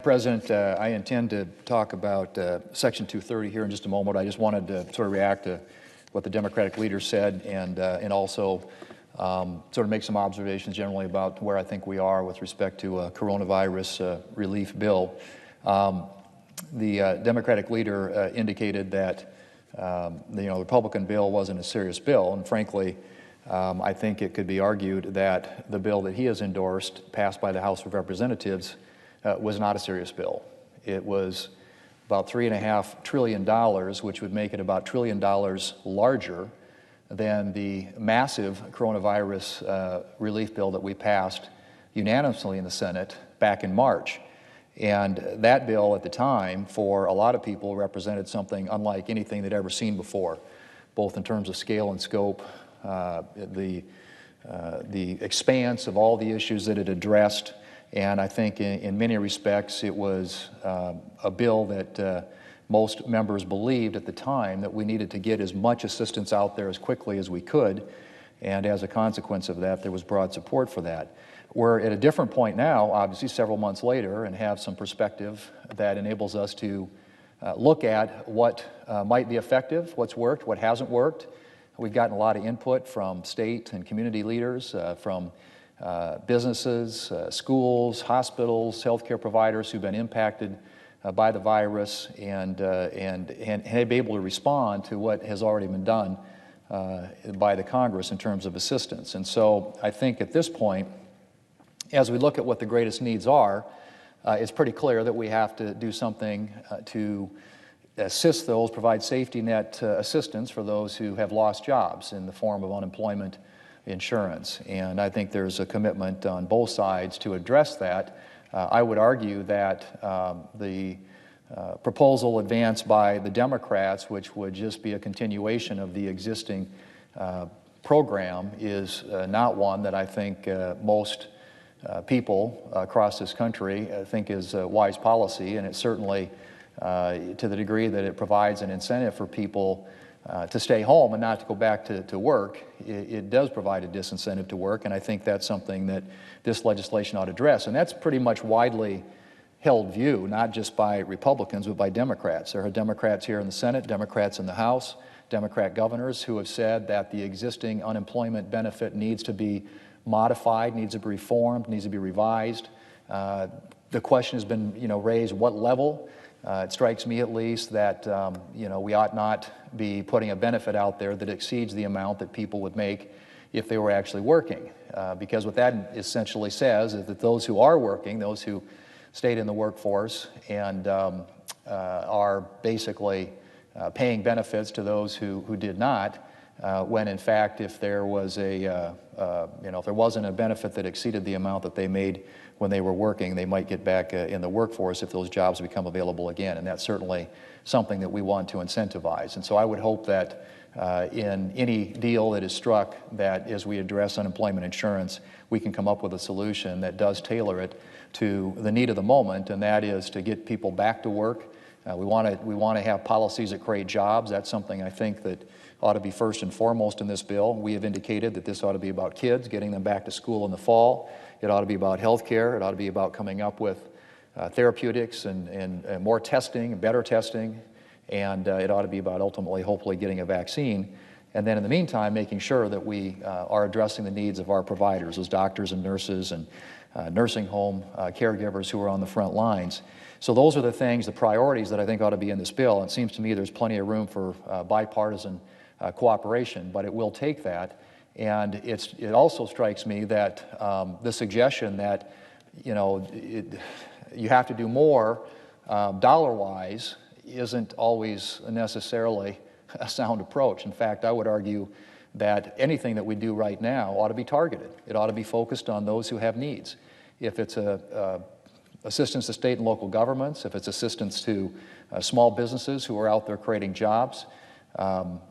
President, I intend to talk about Section 230 here in just a moment. I just wanted to sort of react to what the Democratic leader said and also sort of make some observations generally about where I think we are with respect to a coronavirus relief bill. The Democratic leader indicated that the Republican bill wasn't a serious bill, and frankly, I think it could be argued that the bill that he has endorsed, passed by the House of Representatives, was not a serious bill. It was about $3.5 trillion, which would make it about $1 trillion larger than the massive coronavirus relief bill that we passed unanimously in the Senate back in March. And that bill at the time, for a lot of people, represented something unlike anything they'd ever seen before, both in terms of scale and scope, the expanse of all the issues that it addressed. And I think in many respects it was a bill that most members believed at the time that we needed to get as much assistance out there as quickly as we could, and as a consequence of that there was broad support for that. We're at a different point now, obviously several months later, and have some perspective that enables us to look at what might be effective, what's worked, what hasn't worked. We've gotten a lot of input from state and community leaders, from businesses, schools, hospitals, healthcare providers who've been impacted by the virus and have been able to respond to what has already been done by the Congress in terms of assistance. And so I think at this point, as we look at what the greatest needs are, it's pretty clear that we have to do something to assist those, provide safety net assistance for those who have lost jobs in the form of unemployment insurance. And I think there's a commitment on both sides to address that. I would argue that the proposal advanced by the Democrats, which would just be a continuation of the existing program, is not one that I think most people across this country think is wise policy, and it certainly, to the degree that it provides an incentive for people to stay home and not to go back to work, it does provide a disincentive to work, and I think that's something that this legislation ought to address. And that's pretty much widely held view, not just by Republicans, but by Democrats. There are Democrats here in the Senate, Democrats in the House, Democrat governors who have said that the existing unemployment benefit needs to be modified, needs to be reformed, needs to be revised. The question has been, raised, what level? It strikes me at least that we ought not be putting a benefit out there that exceeds the amount that people would make if they were actually working. Because what that essentially says is that those who are working, those who stayed in the workforce and are basically paying benefits to those who did not, when in fact if there was if there wasn't a benefit that exceeded the amount that they made when they were working, they might get back in the workforce if those jobs become available again. And that's certainly something that we want to incentivize. And so I would hope that in any deal that is struck, that as we address unemployment insurance, we can come up with a solution that does tailor it to the need of the moment, and that is to get people back to work. We want to have policies that create jobs. That's something I think that ought to be first and foremost in this bill. We have indicated that this ought to be about kids, getting them back to school in the fall. It ought to be about health care. It ought to be about coming up with therapeutics and more testing, better testing. And it ought to be about ultimately, hopefully, getting a vaccine. And then in the meantime, making sure that we are addressing the needs of our providers, those doctors and nurses and nursing home caregivers who are on the front lines. So those are the things, the priorities that I think ought to be in this bill. And it seems to me there's plenty of room for bipartisan cooperation, but it will take that. And it also strikes me that the suggestion that you have to do more dollar-wise isn't always necessarily a sound approach. In fact, I would argue that anything that we do right now ought to be targeted. It ought to be focused on those who have needs. If it's assistance to state and local governments, if it's assistance to small businesses who are out there creating jobs,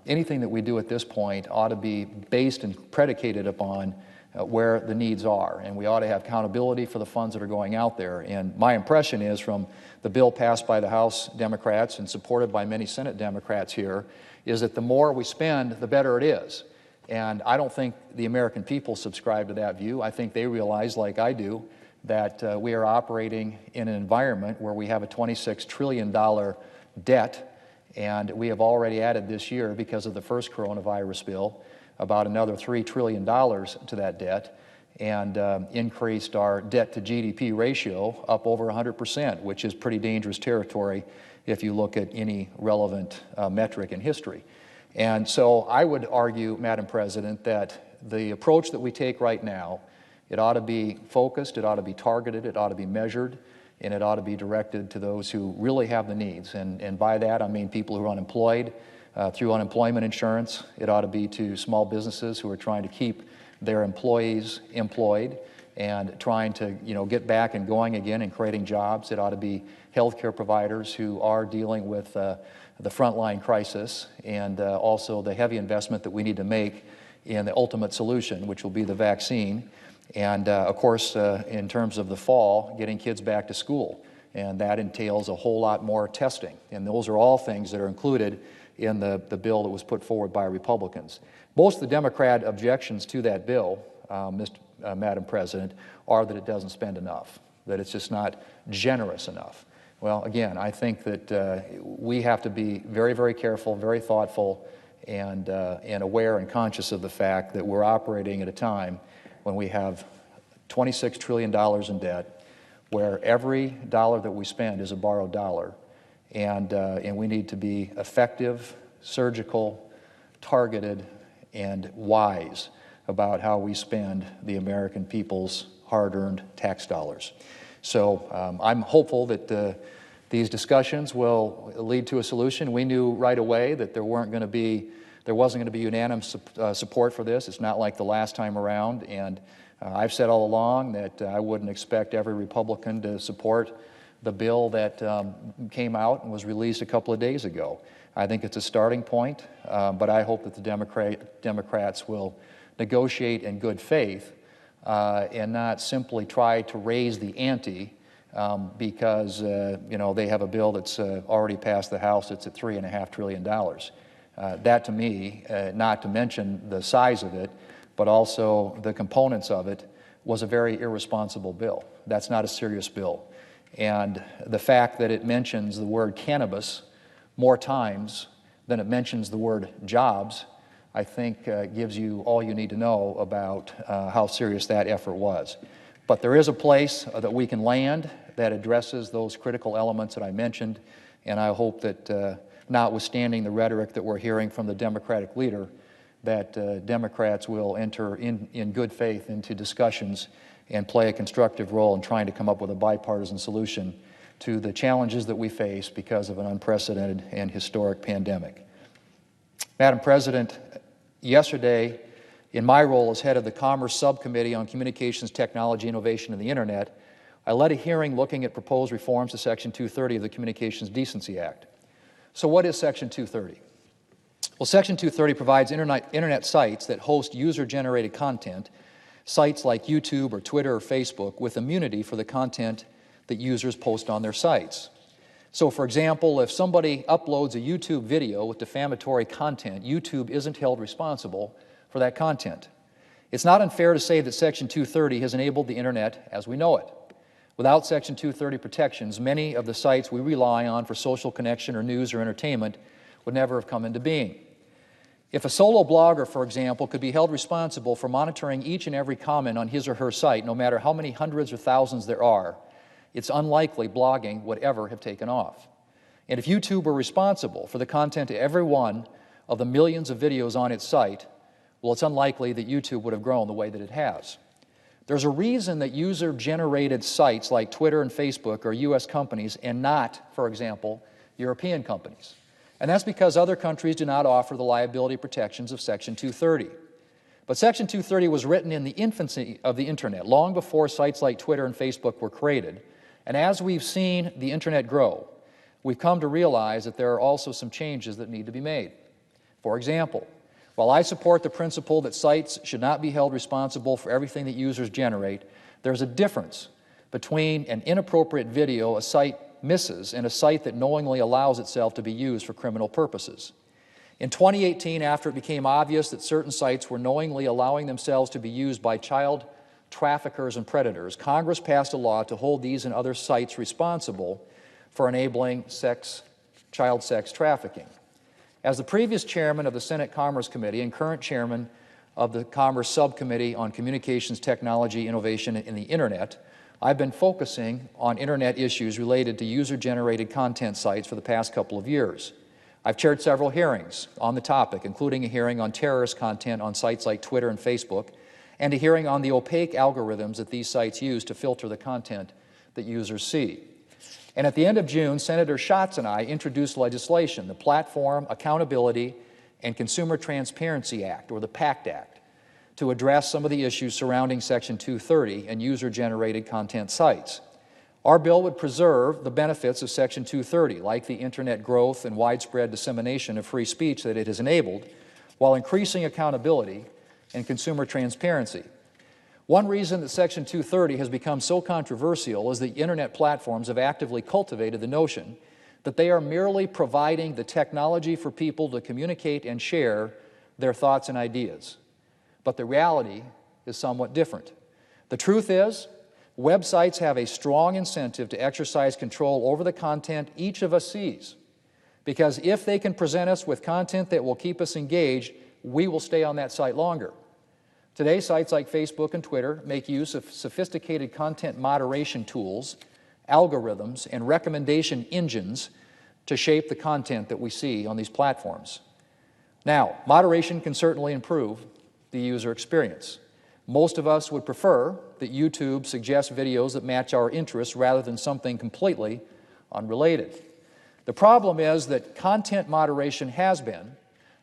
anything that we do at this point ought to be based and predicated upon where the needs are, and we ought to have accountability for the funds that are going out there. And my impression is, from the bill passed by the House Democrats and supported by many Senate Democrats here, is that the more we spend, the better it is. And I don't think the American people subscribe to that view. I think they realize, like I do, that we are operating in an environment where we have a $26 trillion debt, and we have already added this year, because of the first coronavirus bill, about another $3 trillion to that debt, and increased our debt to GDP ratio up over 100%, which is pretty dangerous territory if you look at any relevant metric in history. And so I would argue, Madam President, that the approach that we take right now, it ought to be focused, it ought to be targeted, it ought to be measured, and it ought to be directed to those who really have the needs. And by that, I mean people who are unemployed through unemployment insurance. It ought to be to small businesses who are trying to keep their employees employed and trying to, get back and going again and creating jobs. It ought to be healthcare providers who are dealing with the frontline crisis, and also the heavy investment that we need to make in the ultimate solution, which will be the vaccine. And of course, in terms of the fall, getting kids back to school. And that entails a whole lot more testing. And those are all things that are included in the bill that was put forward by Republicans. Most of the Democrat objections to that bill, Madam President, are that it doesn't spend enough, that it's just not generous enough. Well, again, I think that we have to be very, very careful, very thoughtful, and aware and conscious of the fact that we're operating at a time when we have $26 trillion in debt, where every dollar that we spend is a borrowed dollar, and we need to be effective, surgical, targeted, and wise about how we spend the American people's hard-earned tax dollars. So I'm hopeful that these discussions will lead to a solution. We knew right away that there wasn't going to be unanimous support for this. It's not like the last time around, and I've said all along that I wouldn't expect every Republican to support the bill that came out and was released a couple of days ago. I think it's a starting point, but I hope that the Democrats will negotiate in good faith and not simply try to raise the ante because they have a bill that's already passed the House. It's at $3.5 trillion. That, to me, not to mention the size of it, but also the components of it, was a very irresponsible bill. That's not a serious bill. And the fact that it mentions the word cannabis more times than it mentions the word jobs, I think gives you all you need to know about how serious that effort was. But there is a place that we can land that addresses those critical elements that I mentioned, and I hope that notwithstanding the rhetoric that we're hearing from the Democratic leader, that Democrats will enter in good faith into discussions and play a constructive role in trying to come up with a bipartisan solution to the challenges that we face because of an unprecedented and historic pandemic. Madam President, yesterday, in my role as head of the Commerce Subcommittee on Communications Technology, Innovation, and the Internet, I led a hearing looking at proposed reforms to Section 230 of the Communications Decency Act. So what is Section 230? Well, Section 230 provides internet sites that host user-generated content, sites like YouTube or Twitter or Facebook, with immunity for the content that users post on their sites. So, for example, if somebody uploads a YouTube video with defamatory content, YouTube isn't held responsible for that content. It's not unfair to say that Section 230 has enabled the Internet as we know it. Without Section 230 protections, many of the sites we rely on for social connection or news or entertainment would never have come into being. If a solo blogger, for example, could be held responsible for monitoring each and every comment on his or her site, no matter how many hundreds or thousands there are, it's unlikely blogging would ever have taken off. And if YouTube were responsible for the content of every one of the millions of videos on its site, well, it's unlikely that YouTube would have grown the way that it has. There's a reason that user-generated sites like Twitter and Facebook are U.S. companies and not, for example, European companies. And that's because other countries do not offer the liability protections of Section 230. But Section 230 was written in the infancy of the Internet, long before sites like Twitter and Facebook were created. And as we've seen the Internet grow, we've come to realize that there are also some changes that need to be made. For example, while I support the principle that sites should not be held responsible for everything that users generate, there's a difference between an inappropriate video a site misses and a site that knowingly allows itself to be used for criminal purposes. In 2018, after it became obvious that certain sites were knowingly allowing themselves to be used by child traffickers and predators, Congress passed a law to hold these and other sites responsible for enabling child sex trafficking. As the previous chairman of the Senate Commerce Committee and current chairman of the Commerce Subcommittee on Communications Technology, Innovation, and the Internet, I've been focusing on Internet issues related to user-generated content sites for the past couple of years. I've chaired several hearings on the topic, including a hearing on terrorist content on sites like Twitter and Facebook, and a hearing on the opaque algorithms that these sites use to filter the content that users see. And at the end of June, Senator Schatz and I introduced legislation, the Platform Accountability and Consumer Transparency Act, or the PACT Act, to address some of the issues surrounding Section 230 and user-generated content sites. Our bill would preserve the benefits of Section 230, like the Internet growth and widespread dissemination of free speech that it has enabled, while increasing accountability and consumer transparency. One reason that Section 230 has become so controversial is that Internet platforms have actively cultivated the notion that they are merely providing the technology for people to communicate and share their thoughts and ideas. But the reality is somewhat different. The truth is, websites have a strong incentive to exercise control over the content each of us sees, because if they can present us with content that will keep us engaged, we will stay on that site longer. Today, sites like Facebook and Twitter make use of sophisticated content moderation tools, algorithms, and recommendation engines to shape the content that we see on these platforms. Now, moderation can certainly improve the user experience. Most of us would prefer that YouTube suggest videos that match our interests rather than something completely unrelated. The problem is that content moderation has been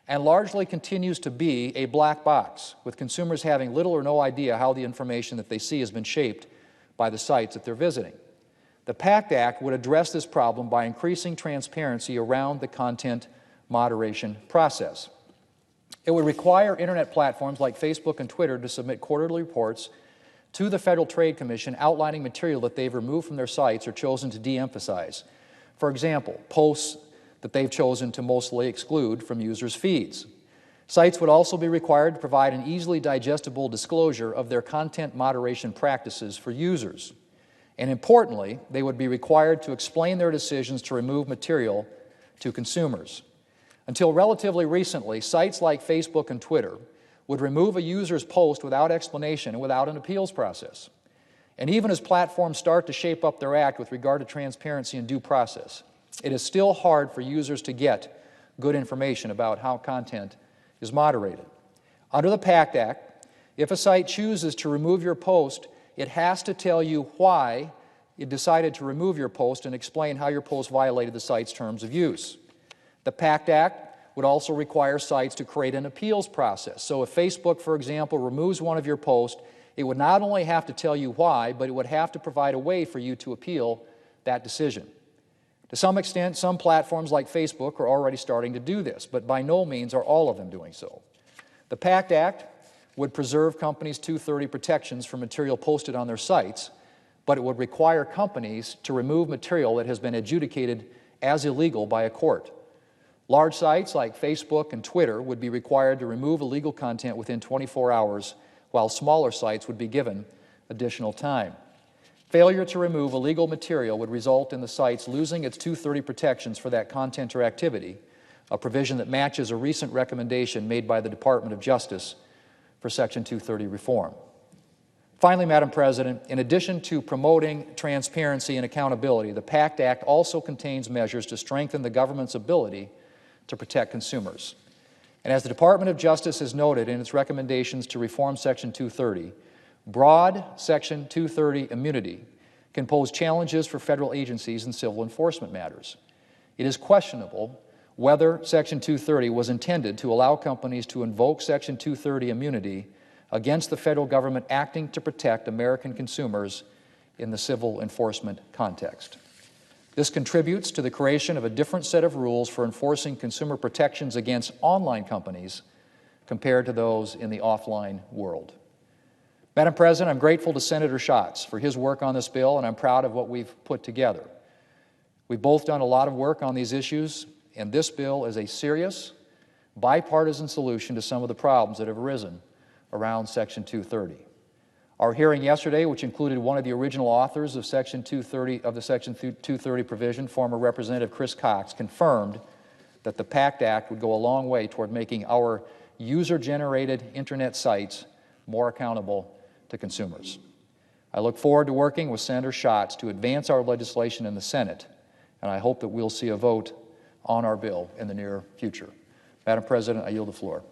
and largely continues to be a black box, with consumers having little or no idea how the information that they see has been shaped by the sites that they're visiting. The PACT Act would address this problem by increasing transparency around the content moderation process. It would require Internet platforms like Facebook and Twitter to submit quarterly reports to the Federal Trade Commission outlining material that they've removed from their sites or chosen to de-emphasize. For example, posts that they've chosen to mostly exclude from users' feeds. Sites would also be required to provide an easily digestible disclosure of their content moderation practices for users. And importantly, they would be required to explain their decisions to remove material to consumers. Until relatively recently, sites like Facebook and Twitter would remove a user's post without explanation and without an appeals process. And even as platforms start to shape up their act with regard to transparency and due process, it is still hard for users to get good information about how content is moderated. Under the PACT Act, if a site chooses to remove your post, it has to tell you why it decided to remove your post and explain how your post violated the site's terms of use. The PACT Act would also require sites to create an appeals process. So if Facebook, for example, removes one of your posts, it would not only have to tell you why, but it would have to provide a way for you to appeal that decision. To some extent, some platforms like Facebook are already starting to do this, but by no means are all of them doing so. The PACT Act would preserve companies' 230 protections for material posted on their sites, but it would require companies to remove material that has been adjudicated as illegal by a court. Large sites like Facebook and Twitter would be required to remove illegal content within 24 hours, while smaller sites would be given additional time. Failure to remove illegal material would result in the sites losing its 230 protections for that content or activity, a provision that matches a recent recommendation made by the Department of Justice for Section 230 reform. Finally, Madam President, in addition to promoting transparency and accountability, the PACT Act also contains measures to strengthen the government's ability to protect consumers. And as the Department of Justice has noted in its recommendations to reform Section 230, broad Section 230 immunity can pose challenges for federal agencies in civil enforcement matters. It is questionable whether Section 230 was intended to allow companies to invoke Section 230 immunity against the federal government acting to protect American consumers in the civil enforcement context. This contributes to the creation of a different set of rules for enforcing consumer protections against online companies compared to those in the offline world. Madam President, I'm grateful to Senator Schatz for his work on this bill, and I'm proud of what we've put together. We've both done a lot of work on these issues, and this bill is a serious, bipartisan solution to some of the problems that have arisen around Section 230. Our hearing yesterday, which included one of the original authors of Section 230 of the Section 230 provision, former Representative Chris Cox, confirmed that the PACT Act would go a long way toward making our user-generated internet sites more accountable to consumers. I look forward to working with Senator Schatz to advance our legislation in the Senate, and I hope that we'll see a vote on our bill in the near future. Madam President, I yield the floor.